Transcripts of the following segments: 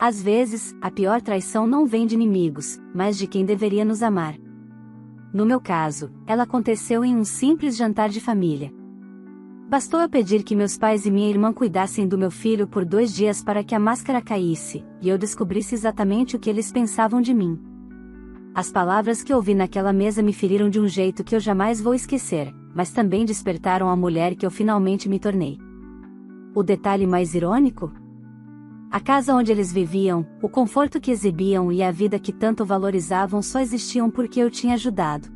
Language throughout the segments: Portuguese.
Às vezes, a pior traição não vem de inimigos, mas de quem deveria nos amar. No meu caso, ela aconteceu em um simples jantar de família. Bastou eu pedir que meus pais e minha irmã cuidassem do meu filho por 2 dias para que a máscara caísse, e eu descobrisse exatamente o que eles pensavam de mim. As palavras que ouvi naquela mesa me feriram de um jeito que eu jamais vou esquecer, mas também despertaram a mulher que eu finalmente me tornei. O detalhe mais irônico? A casa onde eles viviam, o conforto que exibiam e a vida que tanto valorizavam só existiam porque eu tinha ajudado.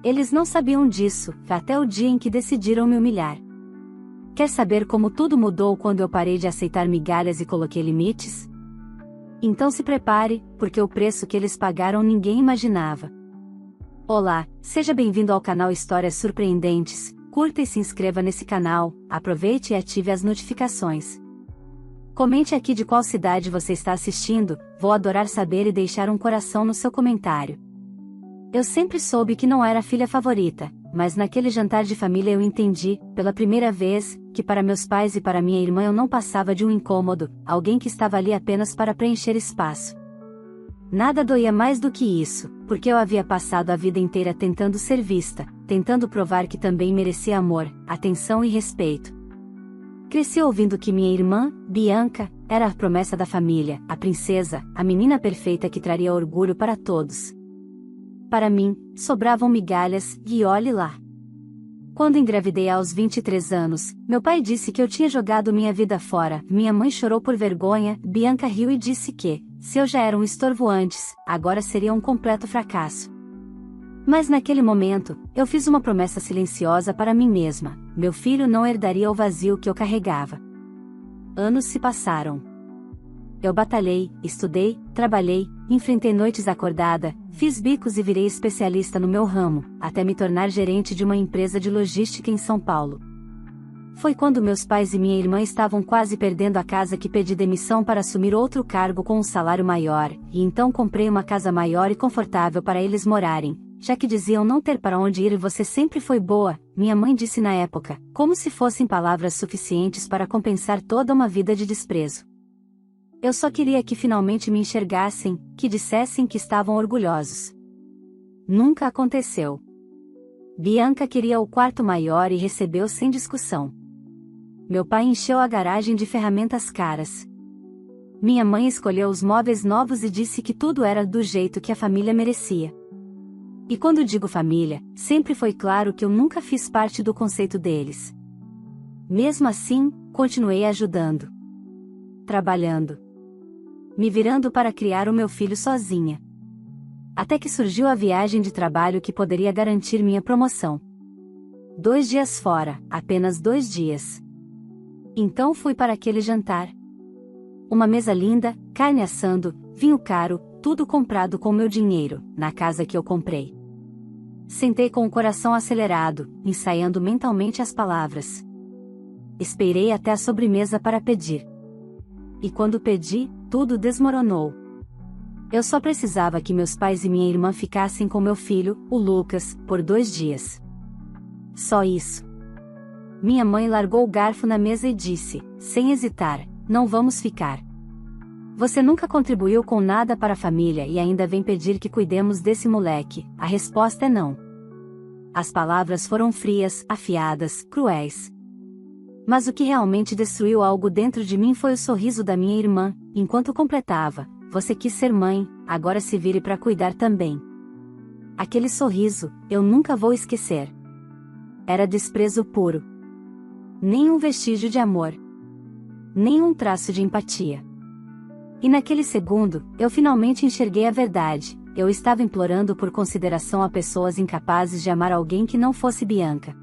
Eles não sabiam disso, até o dia em que decidiram me humilhar. Quer saber como tudo mudou quando eu parei de aceitar migalhas e coloquei limites? Então se prepare, porque o preço que eles pagaram ninguém imaginava. Olá, seja bem-vindo ao canal Histórias Surpreendentes, curta e se inscreva nesse canal, aproveite e ative as notificações. Comente aqui de qual cidade você está assistindo, vou adorar saber e deixar um coração no seu comentário. Eu sempre soube que não era a filha favorita, mas naquele jantar de família eu entendi, pela primeira vez, que para meus pais e para minha irmã eu não passava de um incômodo, alguém que estava ali apenas para preencher espaço. Nada doía mais do que isso, porque eu havia passado a vida inteira tentando ser vista, tentando provar que também merecia amor, atenção e respeito. Cresci ouvindo que minha irmã, Bianca, era a promessa da família, a princesa, a menina perfeita que traria orgulho para todos. Para mim, sobravam migalhas, e olhe lá. Quando engravidei aos 23 anos, meu pai disse que eu tinha jogado minha vida fora, minha mãe chorou por vergonha, Bianca riu e disse que, se eu já era um estorvo antes, agora seria um completo fracasso. Mas naquele momento, eu fiz uma promessa silenciosa para mim mesma: meu filho não herdaria o vazio que eu carregava. Anos se passaram. Eu batalhei, estudei, trabalhei, enfrentei noites acordada, fiz bicos e virei especialista no meu ramo, até me tornar gerente de uma empresa de logística em São Paulo. Foi quando meus pais e minha irmã estavam quase perdendo a casa que pedi demissão para assumir outro cargo com um salário maior, e então comprei uma casa maior e confortável para eles morarem. Já que diziam não ter para onde ir e você sempre foi boa, minha mãe disse na época, como se fossem palavras suficientes para compensar toda uma vida de desprezo. Eu só queria que finalmente me enxergassem, que dissessem que estavam orgulhosos. Nunca aconteceu. Bianca queria o quarto maior e recebeu sem discussão. Meu pai encheu a garagem de ferramentas caras. Minha mãe escolheu os móveis novos e disse que tudo era do jeito que a família merecia. E quando digo família, sempre foi claro que eu nunca fiz parte do conceito deles. Mesmo assim, continuei ajudando. Trabalhando. Me virando para criar o meu filho sozinha. Até que surgiu a viagem de trabalho que poderia garantir minha promoção. 2 dias fora, apenas 2 dias. Então fui para aquele jantar. Uma mesa linda, carne assando, vinho caro, tudo comprado com meu dinheiro, na casa que eu comprei. Sentei com o coração acelerado, ensaiando mentalmente as palavras. Esperei até a sobremesa para pedir. E quando pedi, tudo desmoronou. Eu só precisava que meus pais e minha irmã ficassem com meu filho, o Lucas, por 2 dias. Só isso. Minha mãe largou o garfo na mesa e disse, sem hesitar, não vamos ficar. Você nunca contribuiu com nada para a família e ainda vem pedir que cuidemos desse moleque. A resposta é não. As palavras foram frias, afiadas, cruéis. Mas o que realmente destruiu algo dentro de mim foi o sorriso da minha irmã, enquanto completava, você quis ser mãe, agora se vire para cuidar também. Aquele sorriso, eu nunca vou esquecer. Era desprezo puro. Nem um vestígio de amor. Nem um traço de empatia. E naquele segundo, eu finalmente enxerguei a verdade, eu estava implorando por consideração a pessoas incapazes de amar alguém que não fosse Bianca.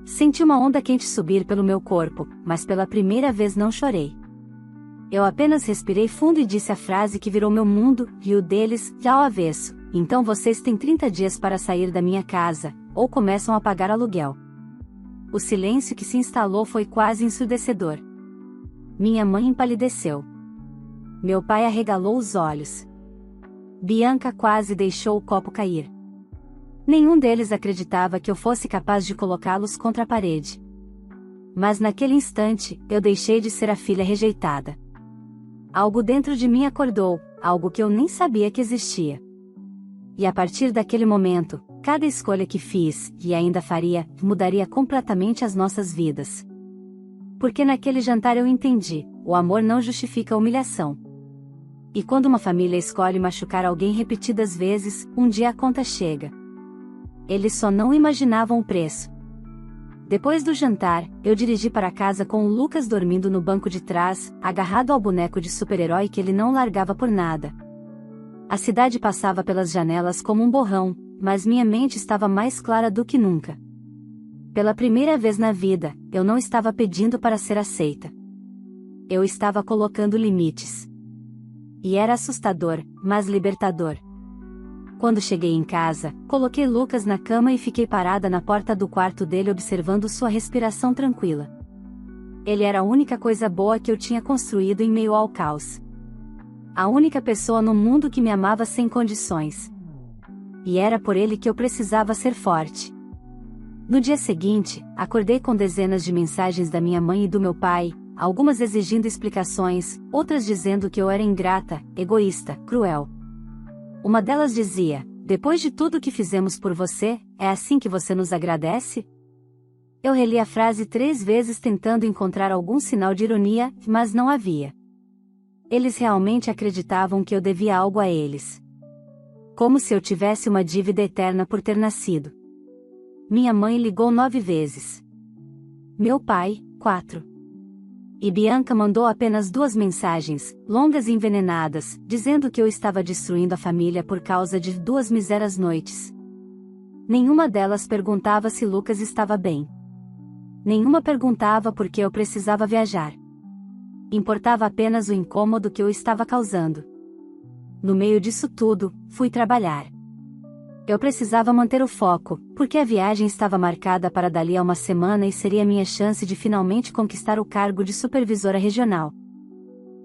Senti uma onda quente subir pelo meu corpo, mas pela primeira vez não chorei. Eu apenas respirei fundo e disse a frase que virou meu mundo, e o deles, já ao avesso, então vocês têm 30 dias para sair da minha casa, ou começam a pagar aluguel. O silêncio que se instalou foi quase ensurdecedor. Minha mãe empalideceu. Meu pai arregalou os olhos. Bianca quase deixou o copo cair. Nenhum deles acreditava que eu fosse capaz de colocá-los contra a parede. Mas naquele instante, eu deixei de ser a filha rejeitada. Algo dentro de mim acordou, algo que eu nem sabia que existia. E a partir daquele momento, cada escolha que fiz, e ainda faria, mudaria completamente as nossas vidas. Porque naquele jantar eu entendi, o amor não justifica a humilhação. E quando uma família escolhe machucar alguém repetidas vezes, um dia a conta chega. Eles só não imaginavam o preço. Depois do jantar, eu dirigi para casa com o Lucas dormindo no banco de trás, agarrado ao boneco de super-herói que ele não largava por nada. A cidade passava pelas janelas como um borrão, mas minha mente estava mais clara do que nunca. Pela primeira vez na vida, eu não estava pedindo para ser aceita. Eu estava colocando limites. E era assustador, mas libertador. Quando cheguei em casa, coloquei Lucas na cama e fiquei parada na porta do quarto dele observando sua respiração tranquila. Ele era a única coisa boa que eu tinha construído em meio ao caos. A única pessoa no mundo que me amava sem condições. E era por ele que eu precisava ser forte. No dia seguinte, acordei com dezenas de mensagens da minha mãe e do meu pai, algumas exigindo explicações, outras dizendo que eu era ingrata, egoísta, cruel. Uma delas dizia: "Depois de tudo que fizemos por você, é assim que você nos agradece?" Eu reli a frase 3 vezes tentando encontrar algum sinal de ironia, mas não havia. Eles realmente acreditavam que eu devia algo a eles. Como se eu tivesse uma dívida eterna por ter nascido. Minha mãe ligou 9 vezes. Meu pai, 4. E Bianca mandou apenas 2 mensagens, longas e envenenadas, dizendo que eu estava destruindo a família por causa de 2 misérias noites. Nenhuma delas perguntava se Lucas estava bem. Nenhuma perguntava por que eu precisava viajar. Importava apenas o incômodo que eu estava causando. No meio disso tudo, fui trabalhar. Eu precisava manter o foco, porque a viagem estava marcada para dali a uma semana e seria minha chance de finalmente conquistar o cargo de supervisora regional.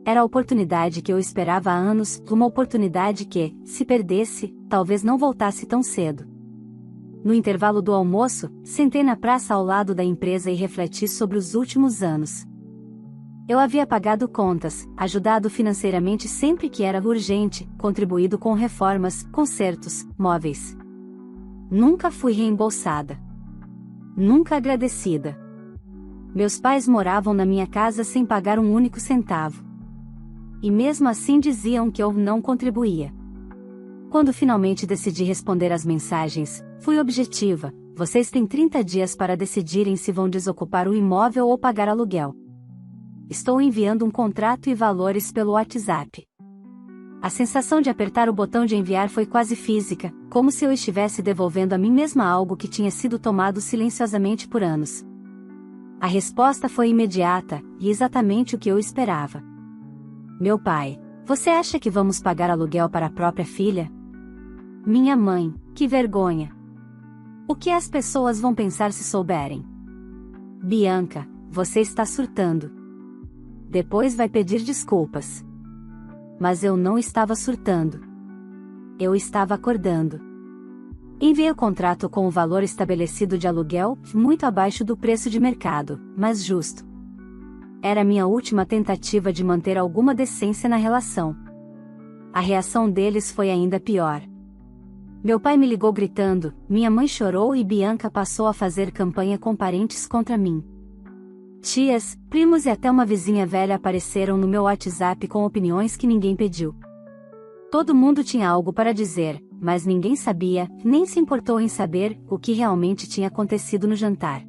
Era a oportunidade que eu esperava há anos, uma oportunidade que, se perdesse, talvez não voltasse tão cedo. No intervalo do almoço, sentei na praça ao lado da empresa e refleti sobre os últimos anos. Eu havia pagado contas, ajudado financeiramente sempre que era urgente, contribuído com reformas, consertos, móveis. Nunca fui reembolsada. Nunca agradecida. Meus pais moravam na minha casa sem pagar um único centavo. E mesmo assim diziam que eu não contribuía. Quando finalmente decidi responder às mensagens, fui objetiva: vocês têm 30 dias para decidirem se vão desocupar o imóvel ou pagar aluguel. Estou enviando um contrato e valores pelo WhatsApp. A sensação de apertar o botão de enviar foi quase física, como se eu estivesse devolvendo a mim mesma algo que tinha sido tomado silenciosamente por anos. A resposta foi imediata, e exatamente o que eu esperava. Meu pai: você acha que vamos pagar aluguel para a própria filha? Minha mãe: que vergonha! O que as pessoas vão pensar se souberem? Bianca: você está surtando. Depois vai pedir desculpas. Mas eu não estava surtando. Eu estava acordando. Enviei o contrato com o valor estabelecido de aluguel, muito abaixo do preço de mercado, mas justo. Era minha última tentativa de manter alguma decência na relação. A reação deles foi ainda pior. Meu pai me ligou gritando, minha mãe chorou e Bianca passou a fazer campanha com parentes contra mim. Tias, primos e até uma vizinha velha apareceram no meu WhatsApp com opiniões que ninguém pediu. Todo mundo tinha algo para dizer, mas ninguém sabia, nem se importou em saber, o que realmente tinha acontecido no jantar.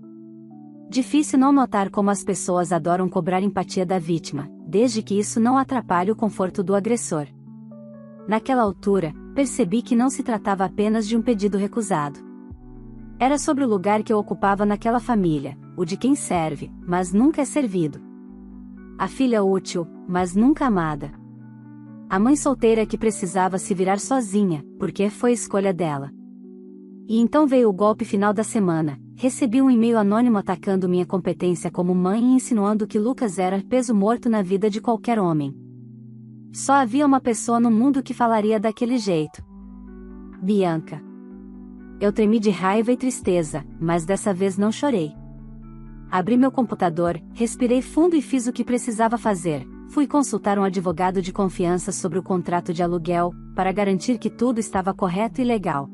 Difícil não notar como as pessoas adoram cobrar empatia da vítima, desde que isso não atrapalhe o conforto do agressor. Naquela altura, percebi que não se tratava apenas de um pedido recusado. Era sobre o lugar que eu ocupava naquela família, o de quem serve, mas nunca é servido. A filha útil, mas nunca amada. A mãe solteira que precisava se virar sozinha, porque foi escolha dela. E então veio o golpe final da semana. Recebi um e-mail anônimo atacando minha competência como mãe e insinuando que Lucas era peso morto na vida de qualquer homem. Só havia uma pessoa no mundo que falaria daquele jeito. Bianca. Eu tremi de raiva e tristeza, mas dessa vez não chorei. Abri meu computador, respirei fundo e fiz o que precisava fazer. Fui consultar um advogado de confiança sobre o contrato de aluguel, para garantir que tudo estava correto e legal.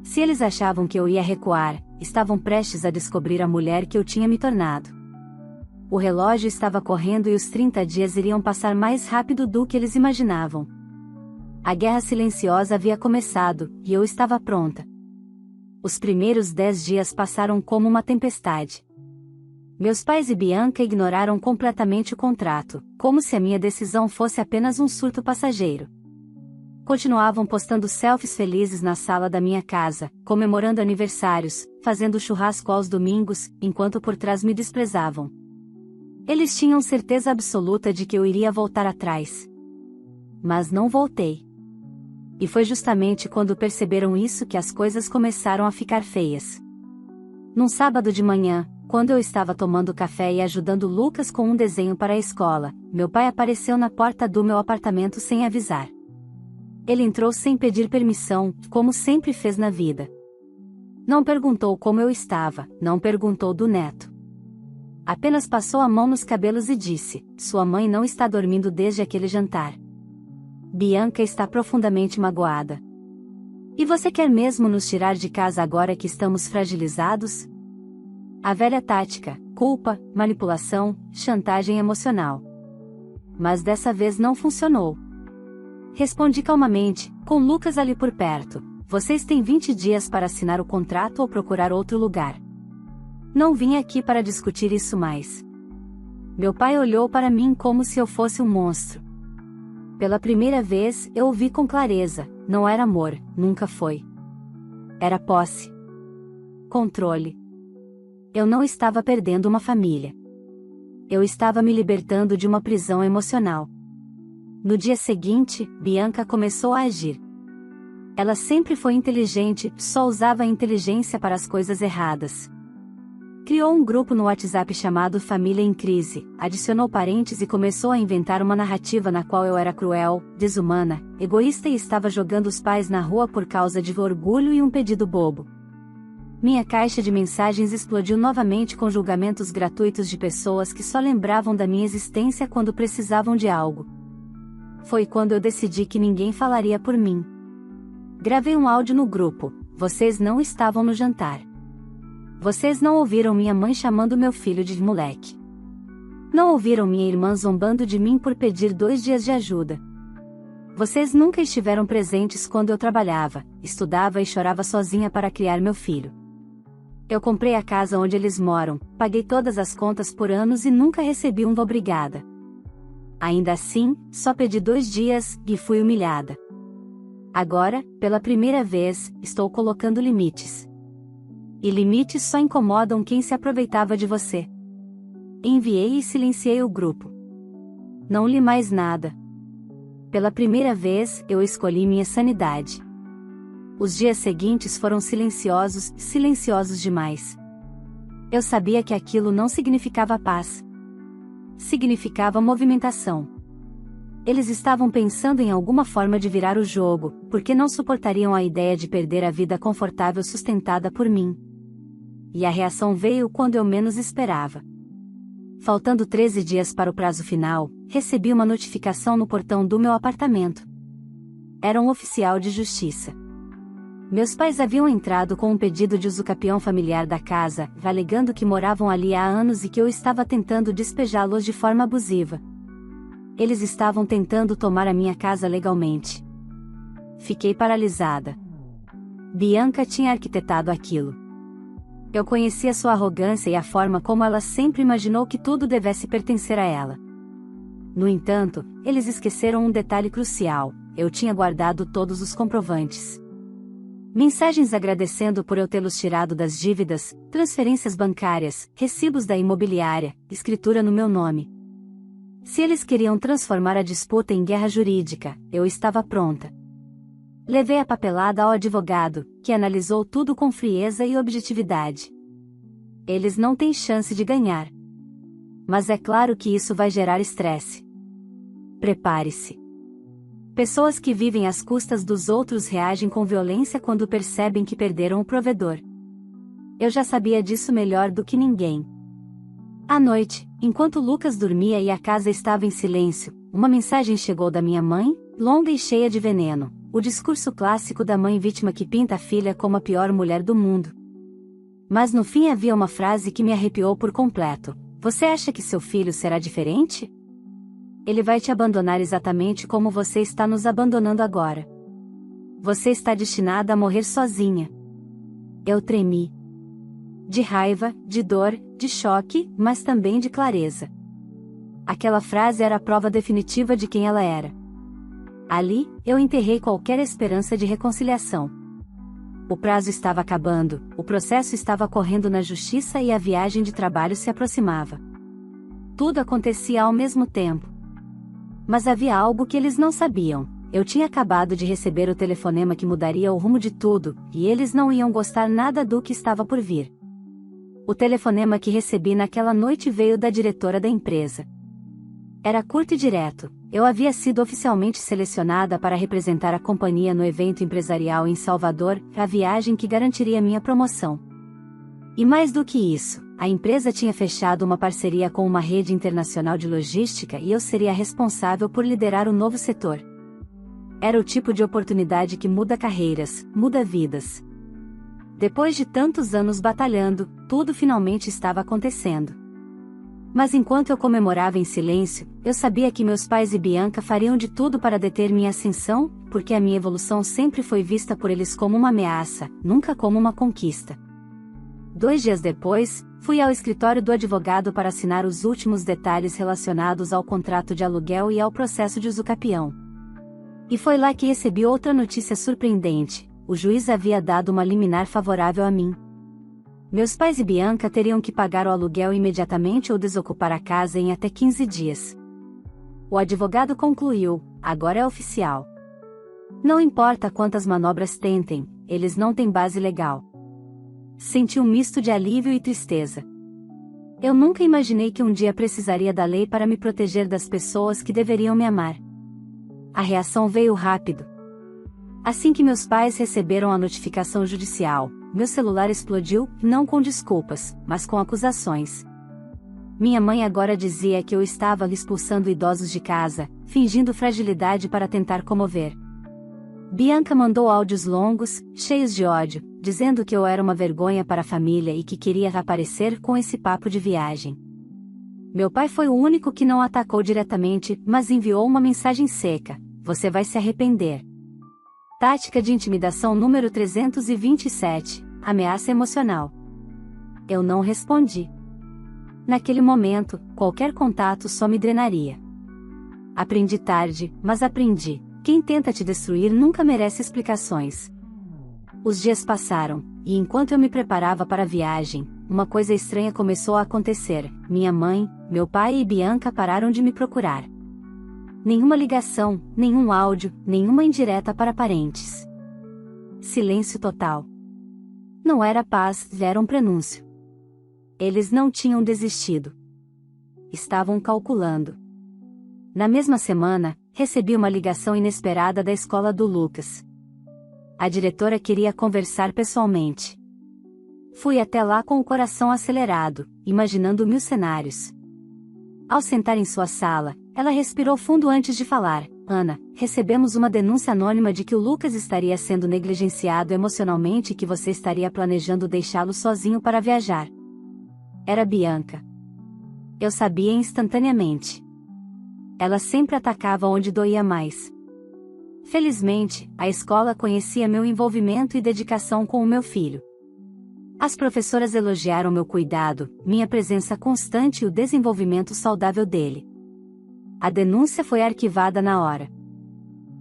Se eles achavam que eu ia recuar, estavam prestes a descobrir a mulher que eu tinha me tornado. O relógio estava correndo e os 30 dias iriam passar mais rápido do que eles imaginavam. A guerra silenciosa havia começado, e eu estava pronta. Os primeiros 10 dias passaram como uma tempestade. Meus pais e Bianca ignoraram completamente o contrato, como se a minha decisão fosse apenas um surto passageiro. Continuavam postando selfies felizes na sala da minha casa, comemorando aniversários, fazendo churrasco aos domingos, enquanto por trás me desprezavam. Eles tinham certeza absoluta de que eu iria voltar atrás. Mas não voltei. E foi justamente quando perceberam isso que as coisas começaram a ficar feias. Num sábado de manhã, quando eu estava tomando café e ajudando Lucas com um desenho para a escola, meu pai apareceu na porta do meu apartamento sem avisar. Ele entrou sem pedir permissão, como sempre fez na vida. Não perguntou como eu estava, não perguntou do neto. Apenas passou a mão nos cabelos e disse: "Sua mãe não está dormindo desde aquele jantar. Bianca está profundamente magoada. E você quer mesmo nos tirar de casa agora que estamos fragilizados?" A velha tática: culpa, manipulação, chantagem emocional. Mas dessa vez não funcionou. Respondi calmamente, com Lucas ali por perto: "Vocês têm 20 dias para assinar o contrato ou procurar outro lugar. Não vim aqui para discutir isso mais." Meu pai olhou para mim como se eu fosse um monstro. Pela primeira vez, eu o vi com clareza: não era amor, nunca foi. Era posse. Controle. Eu não estava perdendo uma família. Eu estava me libertando de uma prisão emocional. No dia seguinte, Bianca começou a agir. Ela sempre foi inteligente, só usava a inteligência para as coisas erradas. Criou um grupo no WhatsApp chamado Família em Crise, adicionou parentes e começou a inventar uma narrativa na qual eu era cruel, desumana, egoísta e estava jogando os pais na rua por causa de orgulho e um pedido bobo. Minha caixa de mensagens explodiu novamente com julgamentos gratuitos de pessoas que só lembravam da minha existência quando precisavam de algo. Foi quando eu decidi que ninguém falaria por mim. Gravei um áudio no grupo: "Vocês não estavam no jantar. Vocês não ouviram minha mãe chamando meu filho de moleque. Não ouviram minha irmã zombando de mim por pedir 2 dias de ajuda. Vocês nunca estiveram presentes quando eu trabalhava, estudava e chorava sozinha para criar meu filho. Eu comprei a casa onde eles moram, paguei todas as contas por anos e nunca recebi um obrigada. Ainda assim, só pedi 2 dias, e fui humilhada. Agora, pela primeira vez, estou colocando limites. E limites só incomodam quem se aproveitava de você." Enviei e silenciei o grupo. Não li mais nada. Pela primeira vez, eu escolhi minha sanidade. Os dias seguintes foram silenciosos, silenciosos demais. Eu sabia que aquilo não significava paz. Significava movimentação. Eles estavam pensando em alguma forma de virar o jogo, porque não suportariam a ideia de perder a vida confortável sustentada por mim. E a reação veio quando eu menos esperava. Faltando 13 dias para o prazo final, recebi uma notificação no portão do meu apartamento. Era um oficial de justiça. Meus pais haviam entrado com um pedido de usucapião familiar da casa, alegando que moravam ali há anos e que eu estava tentando despejá-los de forma abusiva. Eles estavam tentando tomar a minha casa legalmente. Fiquei paralisada. Bianca tinha arquitetado aquilo. Eu conhecia sua arrogância e a forma como ela sempre imaginou que tudo devesse pertencer a ela. No entanto, eles esqueceram um detalhe crucial: eu tinha guardado todos os comprovantes. Mensagens agradecendo por eu tê-los tirado das dívidas, transferências bancárias, recibos da imobiliária, escritura no meu nome. Se eles queriam transformar a disputa em guerra jurídica, eu estava pronta. Levei a papelada ao advogado, que analisou tudo com frieza e objetividade. Eles não têm chance de ganhar. Mas é claro que isso vai gerar estresse. Prepare-se. Pessoas que vivem às custas dos outros reagem com violência quando percebem que perderam o provedor. Eu já sabia disso melhor do que ninguém. À noite, enquanto Lucas dormia e a casa estava em silêncio, uma mensagem chegou da minha mãe, longa e cheia de veneno, o discurso clássico da mãe vítima que pinta a filha como a pior mulher do mundo. Mas no fim havia uma frase que me arrepiou por completo: "Você acha que seu filho será diferente? Ele vai te abandonar exatamente como você está nos abandonando agora. Você está destinada a morrer sozinha." Eu tremi. De raiva, de dor, de choque, mas também de clareza. Aquela frase era a prova definitiva de quem ela era. Ali, eu enterrei qualquer esperança de reconciliação. O prazo estava acabando, o processo estava correndo na justiça e a viagem de trabalho se aproximava. Tudo acontecia ao mesmo tempo. Mas havia algo que eles não sabiam. Eu tinha acabado de receber o telefonema que mudaria o rumo de tudo, e eles não iam gostar nada do que estava por vir. O telefonema que recebi naquela noite veio da diretora da empresa. Era curto e direto: eu havia sido oficialmente selecionada para representar a companhia no evento empresarial em Salvador, a viagem que garantiria minha promoção. E mais do que isso, a empresa tinha fechado uma parceria com uma rede internacional de logística e eu seria responsável por liderar o novo setor. Era o tipo de oportunidade que muda carreiras, muda vidas. Depois de tantos anos batalhando, tudo finalmente estava acontecendo. Mas enquanto eu comemorava em silêncio, eu sabia que meus pais e Bianca fariam de tudo para deter minha ascensão, porque a minha evolução sempre foi vista por eles como uma ameaça, nunca como uma conquista. 2 dias depois, fui ao escritório do advogado para assinar os últimos detalhes relacionados ao contrato de aluguel e ao processo de usucapião. E foi lá que recebi outra notícia surpreendente: o juiz havia dado uma liminar favorável a mim. Meus pais e Bianca teriam que pagar o aluguel imediatamente ou desocupar a casa em até 15 dias. O advogado concluiu: agora é oficial. Não importa quantas manobras tentem, eles não têm base legal. Senti um misto de alívio e tristeza. Eu nunca imaginei que um dia precisaria da lei para me proteger das pessoas que deveriam me amar. A reação veio rápido. Assim que meus pais receberam a notificação judicial, meu celular explodiu, não com desculpas, mas com acusações. Minha mãe agora dizia que eu estava expulsando idosos de casa, fingindo fragilidade para tentar comover. Bianca mandou áudios longos, cheios de ódio, dizendo que eu era uma vergonha para a família e que queria aparecer com esse papo de viagem. Meu pai foi o único que não atacou diretamente, mas enviou uma mensagem seca: "Você vai se arrepender." Tática de intimidação número 327, ameaça emocional. Eu não respondi. Naquele momento, qualquer contato só me drenaria. Aprendi tarde, mas aprendi: quem tenta te destruir nunca merece explicações. Os dias passaram, e enquanto eu me preparava para a viagem, uma coisa estranha começou a acontecer: minha mãe, meu pai e Bianca pararam de me procurar. Nenhuma ligação, nenhum áudio, nenhuma indireta para parentes. Silêncio total. Não era paz, era um prenúncio. Eles não tinham desistido. Estavam calculando. Na mesma semana, recebi uma ligação inesperada da escola do Lucas. A diretora queria conversar pessoalmente. Fui até lá com o coração acelerado, imaginando 1000 cenários. Ao sentar em sua sala, ela respirou fundo antes de falar: "Ana, recebemos uma denúncia anônima de que o Lucas estaria sendo negligenciado emocionalmente e que você estaria planejando deixá-lo sozinho para viajar." Era Bianca. Eu sabia instantaneamente. Ela sempre atacava onde doía mais. Felizmente, a escola conhecia meu envolvimento e dedicação com o meu filho. As professoras elogiaram meu cuidado, minha presença constante e o desenvolvimento saudável dele. A denúncia foi arquivada na hora.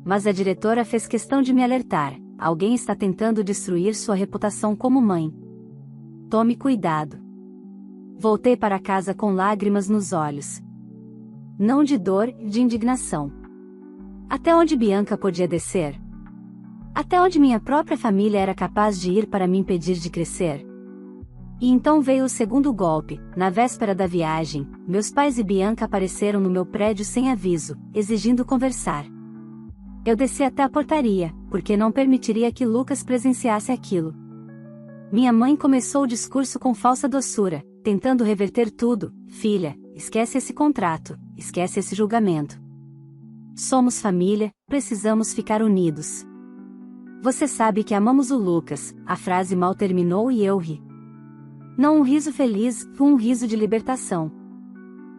Mas a diretora fez questão de me alertar: alguém está tentando destruir sua reputação como mãe. Tome cuidado. Voltei para casa com lágrimas nos olhos. Não de dor, de indignação. Até onde Bianca podia descer? Até onde minha própria família era capaz de ir para me impedir de crescer? E então veio o segundo golpe. Na véspera da viagem, meus pais e Bianca apareceram no meu prédio sem aviso, exigindo conversar. Eu desci até a portaria, porque não permitiria que Lucas presenciasse aquilo. Minha mãe começou o discurso com falsa doçura: tentando reverter tudo. Filha, esquece esse contrato, esquece esse julgamento. Somos família, precisamos ficar unidos. Você sabe que amamos o Lucas. A frase mal terminou e eu ri. Não um riso feliz, um riso de libertação.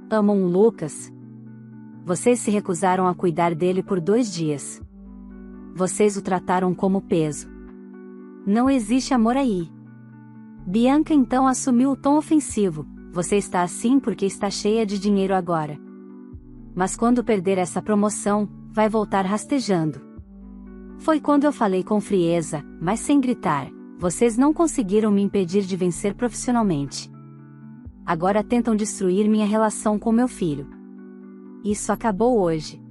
Amam o Lucas? Vocês se recusaram a cuidar dele por 2 dias. Vocês o trataram como peso. Não existe amor aí. Bianca então assumiu o tom ofensivo. Você está assim porque está cheia de dinheiro agora. Mas quando perder essa promoção, vai voltar rastejando. Foi quando eu falei com frieza, mas sem gritar. Vocês não conseguiram me impedir de vencer profissionalmente. Agora tentam destruir minha relação com meu filho. Isso acabou hoje.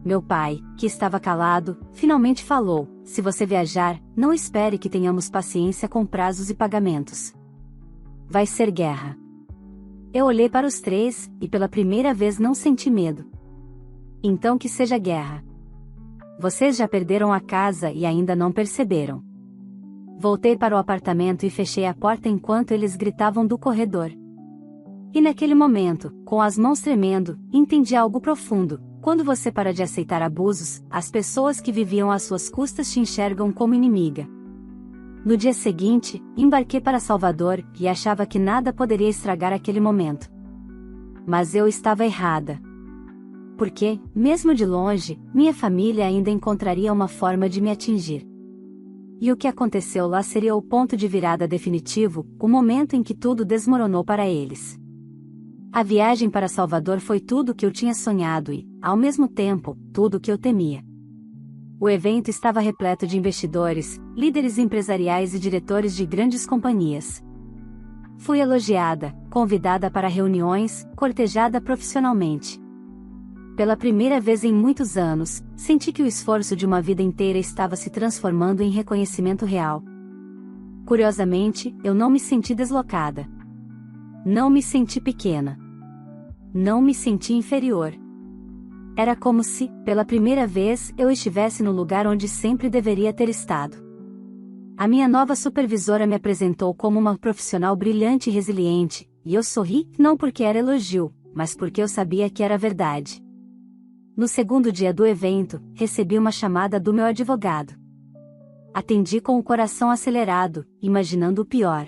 Meu pai, que estava calado, finalmente falou: se você viajar, não espere que tenhamos paciência com prazos e pagamentos. Vai ser guerra. Eu olhei para os 3, e pela primeira vez não senti medo. Então que seja guerra. Vocês já perderam a casa e ainda não perceberam. Voltei para o apartamento e fechei a porta enquanto eles gritavam do corredor. E naquele momento, com as mãos tremendo, entendi algo profundo. Quando você para de aceitar abusos, as pessoas que viviam às suas custas te enxergam como inimiga. No dia seguinte, embarquei para Salvador e achava que nada poderia estragar aquele momento. Mas eu estava errada. Porque, mesmo de longe, minha família ainda encontraria uma forma de me atingir. E o que aconteceu lá seria o ponto de virada definitivo, o momento em que tudo desmoronou para eles. A viagem para Salvador foi tudo o que eu tinha sonhado e, ao mesmo tempo, tudo o que eu temia. O evento estava repleto de investidores, líderes empresariais e diretores de grandes companhias. Fui elogiada, convidada para reuniões, cortejada profissionalmente. Pela primeira vez em muitos anos, senti que o esforço de uma vida inteira estava se transformando em reconhecimento real. Curiosamente, eu não me senti deslocada. Não me senti pequena. Não me senti inferior. Era como se, pela primeira vez, eu estivesse no lugar onde sempre deveria ter estado. A minha nova supervisora me apresentou como uma profissional brilhante e resiliente, e eu sorri, não porque era elogio, mas porque eu sabia que era verdade. No segundo dia do evento, recebi uma chamada do meu advogado. Atendi com o coração acelerado, imaginando o pior.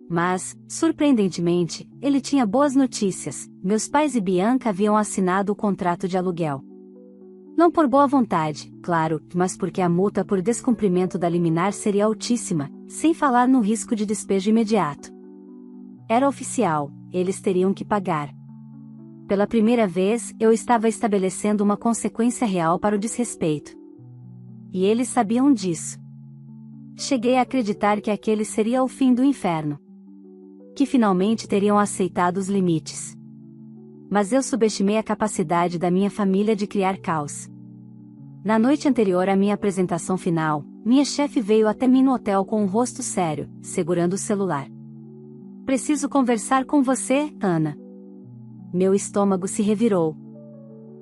Mas, surpreendentemente, ele tinha boas notícias. Meus pais e Bianca haviam assinado o contrato de aluguel. Não por boa vontade, claro, mas porque a multa por descumprimento da liminar seria altíssima, sem falar no risco de despejo imediato. Era oficial, eles teriam que pagar. Pela primeira vez, eu estava estabelecendo uma consequência real para o desrespeito. E eles sabiam disso. Cheguei a acreditar que aquele seria o fim do inferno. Que finalmente teriam aceitado os limites. Mas eu subestimei a capacidade da minha família de criar caos. Na noite anterior à minha apresentação final, minha chefe veio até mim no hotel com um rosto sério, segurando o celular. Preciso conversar com você, Ana. Meu estômago se revirou.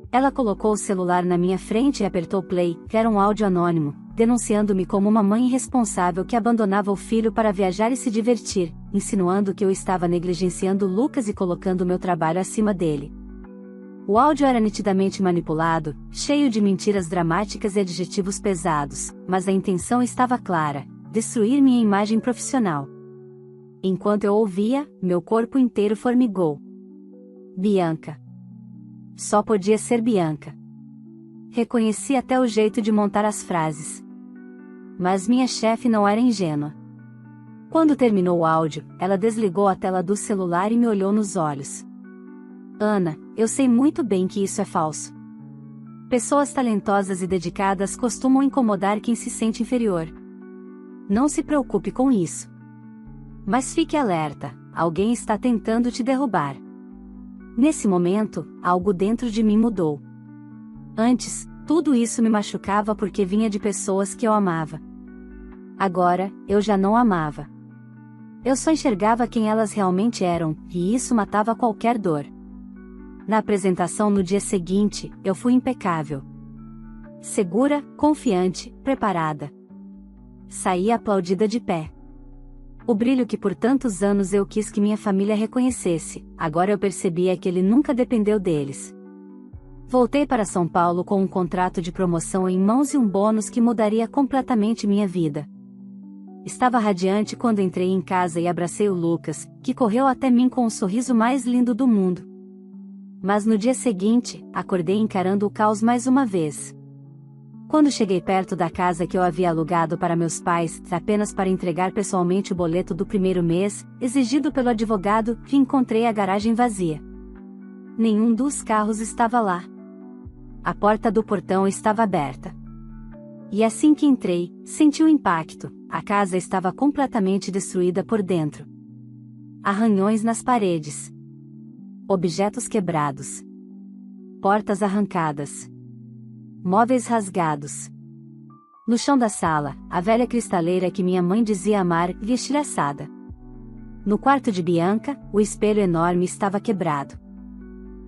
Ela colocou o celular na minha frente e apertou play, que era um áudio anônimo, denunciando-me como uma mãe irresponsável que abandonava o filho para viajar e se divertir, insinuando que eu estava negligenciando Lucas e colocando meu trabalho acima dele. O áudio era nitidamente manipulado, cheio de mentiras dramáticas e adjetivos pesados, mas a intenção estava clara: destruir minha imagem profissional. Enquanto eu ouvia, meu corpo inteiro formigou. Bianca. Só podia ser Bianca. Reconheci até o jeito de montar as frases. Mas minha chefe não era ingênua. Quando terminou o áudio, ela desligou a tela do celular e me olhou nos olhos. Ana, eu sei muito bem que isso é falso. Pessoas talentosas e dedicadas costumam incomodar quem se sente inferior. Não se preocupe com isso. Mas fique alerta, alguém está tentando te derrubar. Nesse momento, algo dentro de mim mudou. Antes, tudo isso me machucava porque vinha de pessoas que eu amava. Agora, eu já não amava. Eu só enxergava quem elas realmente eram, e isso matava qualquer dor. Na apresentação no dia seguinte, eu fui impecável. Segura, confiante, preparada. Saí aplaudida de pé. O brilho que por tantos anos eu quis que minha família reconhecesse, agora eu percebia que ele nunca dependeu deles. Voltei para São Paulo com um contrato de promoção em mãos e um bônus que mudaria completamente minha vida. Estava radiante quando entrei em casa e abracei o Lucas, que correu até mim com o sorriso mais lindo do mundo. Mas no dia seguinte, acordei encarando o caos mais uma vez. Quando cheguei perto da casa que eu havia alugado para meus pais, apenas para entregar pessoalmente o boleto do primeiro mês, exigido pelo advogado, encontrei a garagem vazia. Nenhum dos carros estava lá. A porta do portão estava aberta. E assim que entrei, senti o impacto. A casa estava completamente destruída por dentro. Arranhões nas paredes. Objetos quebrados. Portas arrancadas. Móveis rasgados. No chão da sala, a velha cristaleira que minha mãe dizia amar, estilhaçada. No quarto de Bianca, o espelho enorme estava quebrado.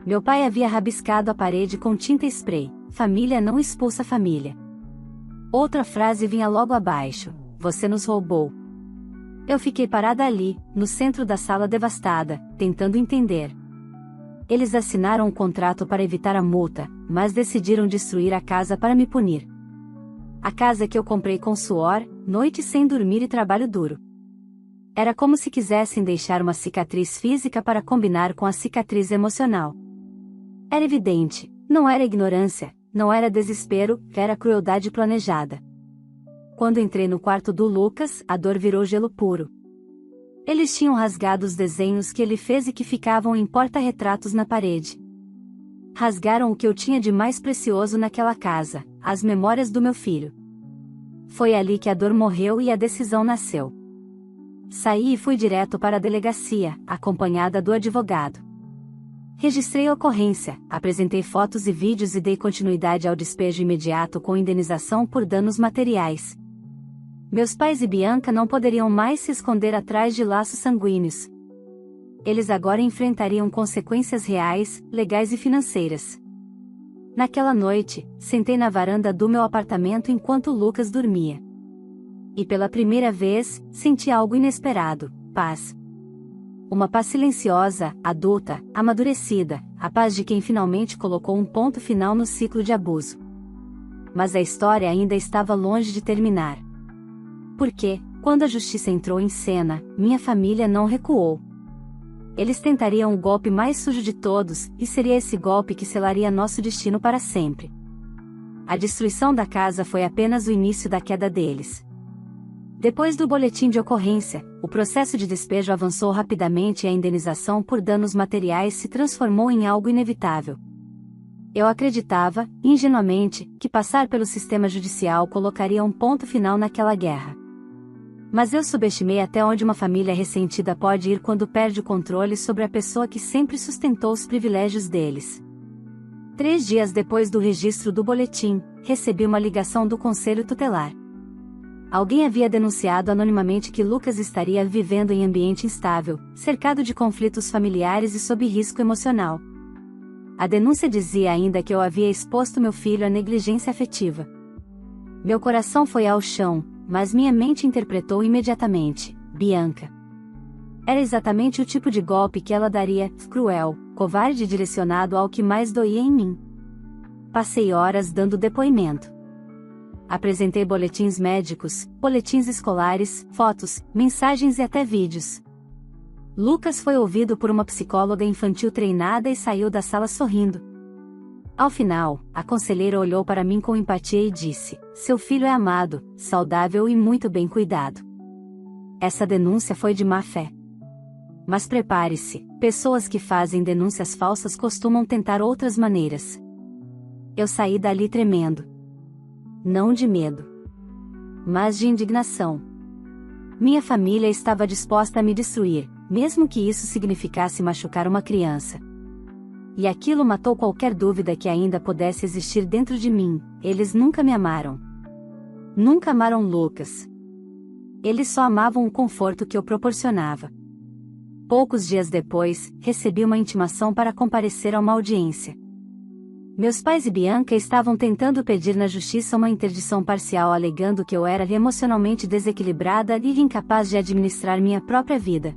Meu pai havia rabiscado a parede com tinta spray: família não expulsa família. Outra frase vinha logo abaixo: você nos roubou. Eu fiquei parada ali, no centro da sala devastada, tentando entender. Eles assinaram um contrato para evitar a multa, mas decidiram destruir a casa para me punir. A casa que eu comprei com suor, noites sem dormir e trabalho duro. Era como se quisessem deixar uma cicatriz física para combinar com a cicatriz emocional. Era evidente, não era ignorância, não era desespero, era crueldade planejada. Quando entrei no quarto do Lucas, a dor virou gelo puro. Eles tinham rasgado os desenhos que ele fez e que ficavam em porta-retratos na parede. Rasgaram o que eu tinha de mais precioso naquela casa, as memórias do meu filho. Foi ali que a dor morreu e a decisão nasceu. Saí e fui direto para a delegacia, acompanhada do advogado. Registrei a ocorrência, apresentei fotos e vídeos e dei continuidade ao despejo imediato com indenização por danos materiais. Meus pais e Bianca não poderiam mais se esconder atrás de laços sanguíneos. Eles agora enfrentariam consequências reais, legais e financeiras. Naquela noite, sentei na varanda do meu apartamento enquanto Lucas dormia. E pela primeira vez, senti algo inesperado: paz. Uma paz silenciosa, adulta, amadurecida, a paz de quem finalmente colocou um ponto final no ciclo de abuso. Mas a história ainda estava longe de terminar. Porque, quando a justiça entrou em cena, minha família não recuou. Eles tentariam o golpe mais sujo de todos, e seria esse golpe que selaria nosso destino para sempre. A destruição da casa foi apenas o início da queda deles. Depois do boletim de ocorrência, o processo de despejo avançou rapidamente e a indenização por danos materiais se transformou em algo inevitável. Eu acreditava, ingenuamente, que passar pelo sistema judicial colocaria um ponto final naquela guerra. Mas eu subestimei até onde uma família ressentida pode ir quando perde o controle sobre a pessoa que sempre sustentou os privilégios deles. 3 dias depois do registro do boletim, recebi uma ligação do Conselho Tutelar. Alguém havia denunciado anonimamente que Lucas estaria vivendo em ambiente instável, cercado de conflitos familiares e sob risco emocional. A denúncia dizia ainda que eu havia exposto meu filho à negligência afetiva. Meu coração foi ao chão, mas minha mente interpretou imediatamente: Bianca. Era exatamente o tipo de golpe que ela daria, cruel, covarde e direcionado ao que mais doía em mim. Passei horas dando depoimento. Apresentei boletins médicos, boletins escolares, fotos, mensagens e até vídeos. Lucas foi ouvido por uma psicóloga infantil treinada e saiu da sala sorrindo. Ao final, a conselheira olhou para mim com empatia e disse: seu filho é amado, saudável e muito bem cuidado. Essa denúncia foi de má fé. Mas prepare-se, pessoas que fazem denúncias falsas costumam tentar outras maneiras. Eu saí dali tremendo. Não de medo, mas de indignação. Minha família estava disposta a me destruir, mesmo que isso significasse machucar uma criança. E aquilo matou qualquer dúvida que ainda pudesse existir dentro de mim: eles nunca me amaram. Nunca amaram Lucas. Eles só amavam o conforto que eu proporcionava. Poucos dias depois, recebi uma intimação para comparecer a uma audiência. Meus pais e Bianca estavam tentando pedir na justiça uma interdição parcial alegando que eu era emocionalmente desequilibrada e incapaz de administrar minha própria vida.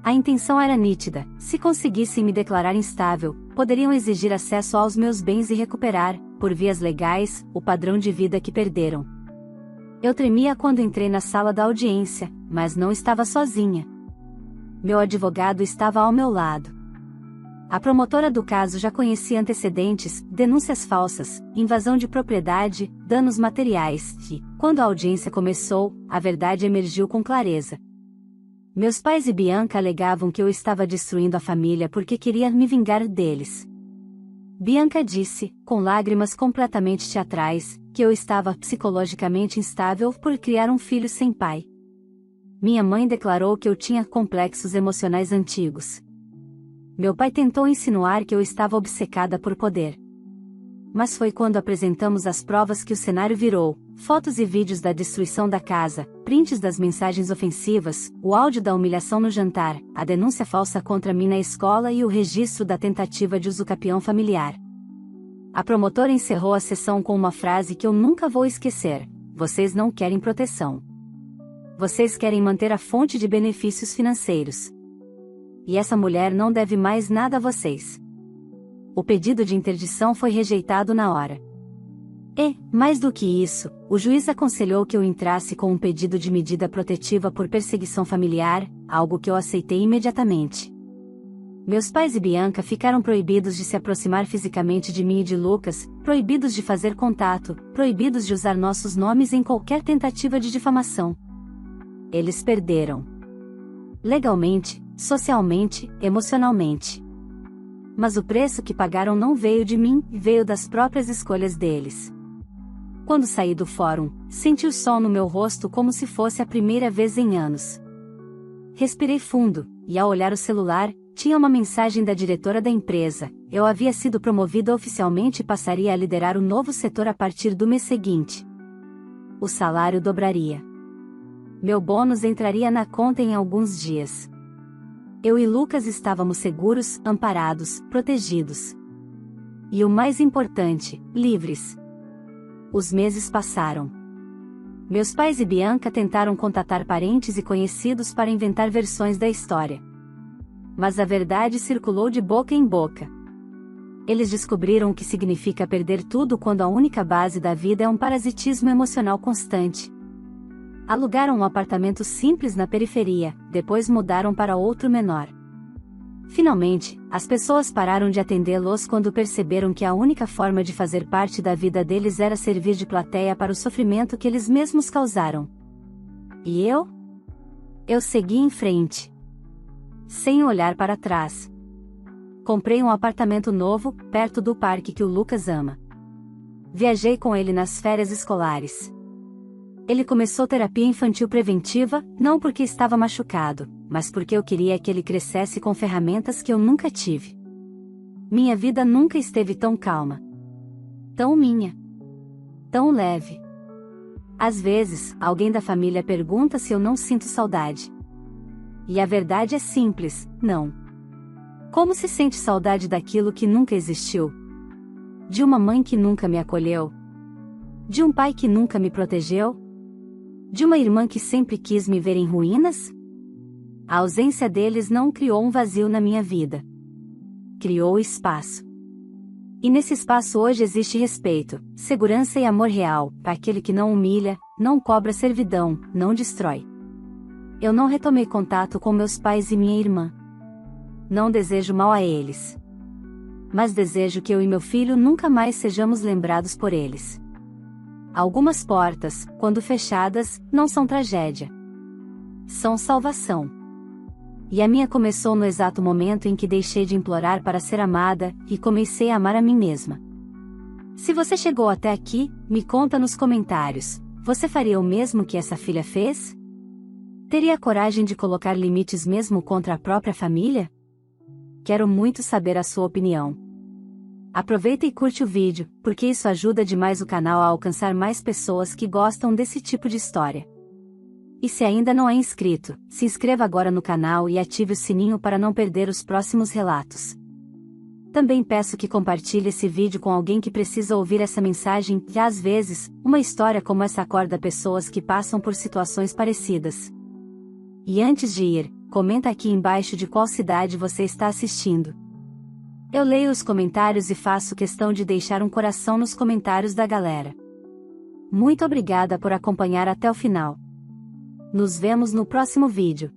A intenção era nítida: se conseguissem me declarar instável, poderiam exigir acesso aos meus bens e recuperar, por vias legais, o padrão de vida que perderam. Eu tremia quando entrei na sala da audiência, mas não estava sozinha. Meu advogado estava ao meu lado. A promotora do caso já conhecia antecedentes, denúncias falsas, invasão de propriedade, danos materiais, e, quando a audiência começou, a verdade emergiu com clareza. Meus pais e Bianca alegavam que eu estava destruindo a família porque queria me vingar deles. Bianca disse, com lágrimas completamente teatrais, que eu estava psicologicamente instável por criar um filho sem pai. Minha mãe declarou que eu tinha complexos emocionais antigos. Meu pai tentou insinuar que eu estava obcecada por poder. Mas foi quando apresentamos as provas que o cenário virou: fotos e vídeos da destruição da casa, prints das mensagens ofensivas, o áudio da humilhação no jantar, a denúncia falsa contra mim na escola e o registro da tentativa de usucapião familiar. A promotora encerrou a sessão com uma frase que eu nunca vou esquecer: vocês não querem proteção. Vocês querem manter a fonte de benefícios financeiros. E essa mulher não deve mais nada a vocês. O pedido de interdição foi rejeitado na hora. E, mais do que isso, o juiz aconselhou que eu entrasse com um pedido de medida protetiva por perseguição familiar, algo que eu aceitei imediatamente. Meus pais e Bianca ficaram proibidos de se aproximar fisicamente de mim e de Lucas, proibidos de fazer contato, proibidos de usar nossos nomes em qualquer tentativa de difamação. Eles perderam. Legalmente, socialmente, emocionalmente. Mas o preço que pagaram não veio de mim, veio das próprias escolhas deles. Quando saí do fórum, senti o sol no meu rosto como se fosse a primeira vez em anos. Respirei fundo, e ao olhar o celular, tinha uma mensagem da diretora da empresa: eu havia sido promovida oficialmente e passaria a liderar o novo setor a partir do mês seguinte. O salário dobraria. Meu bônus entraria na conta em alguns dias. Eu e Lucas estávamos seguros, amparados, protegidos. E o mais importante, livres. Os meses passaram. Meus pais e Bianca tentaram contatar parentes e conhecidos para inventar versões da história. Mas a verdade circulou de boca em boca. Eles descobriram o que significa perder tudo quando a única base da vida é um parasitismo emocional constante. Alugaram um apartamento simples na periferia, depois mudaram para outro menor. Finalmente, as pessoas pararam de atendê-los quando perceberam que a única forma de fazer parte da vida deles era servir de plateia para o sofrimento que eles mesmos causaram. E eu? Eu segui em frente. Sem olhar para trás. Comprei um apartamento novo, perto do parque que o Lucas ama. Viajei com ele nas férias escolares. Ele começou terapia infantil preventiva, não porque estava machucado, mas porque eu queria que ele crescesse com ferramentas que eu nunca tive. Minha vida nunca esteve tão calma. Tão minha. Tão leve. Às vezes, alguém da família pergunta se eu não sinto saudade. E a verdade é simples: não. Como se sente saudade daquilo que nunca existiu? De uma mãe que nunca me acolheu? De um pai que nunca me protegeu? De uma irmã que sempre quis me ver em ruínas? A ausência deles não criou um vazio na minha vida. Criou espaço. E nesse espaço hoje existe respeito, segurança e amor real, para aquele que não humilha, não cobra servidão, não destrói. Eu não retomei contato com meus pais e minha irmã. Não desejo mal a eles. Mas desejo que eu e meu filho nunca mais sejamos lembrados por eles. Algumas portas, quando fechadas, não são tragédia. São salvação. E a minha começou no exato momento em que deixei de implorar para ser amada, e comecei a amar a mim mesma. Se você chegou até aqui, me conta nos comentários: você faria o mesmo que essa filha fez? Teria coragem de colocar limites mesmo contra a própria família? Quero muito saber a sua opinião. Aproveita e curte o vídeo, porque isso ajuda demais o canal a alcançar mais pessoas que gostam desse tipo de história. E se ainda não é inscrito, se inscreva agora no canal e ative o sininho para não perder os próximos relatos. Também peço que compartilhe esse vídeo com alguém que precisa ouvir essa mensagem, e às vezes, uma história como essa acorda pessoas que passam por situações parecidas. E antes de ir, comenta aqui embaixo de qual cidade você está assistindo. Eu leio os comentários e faço questão de deixar um coração nos comentários da galera. Muito obrigada por acompanhar até o final. Nos vemos no próximo vídeo.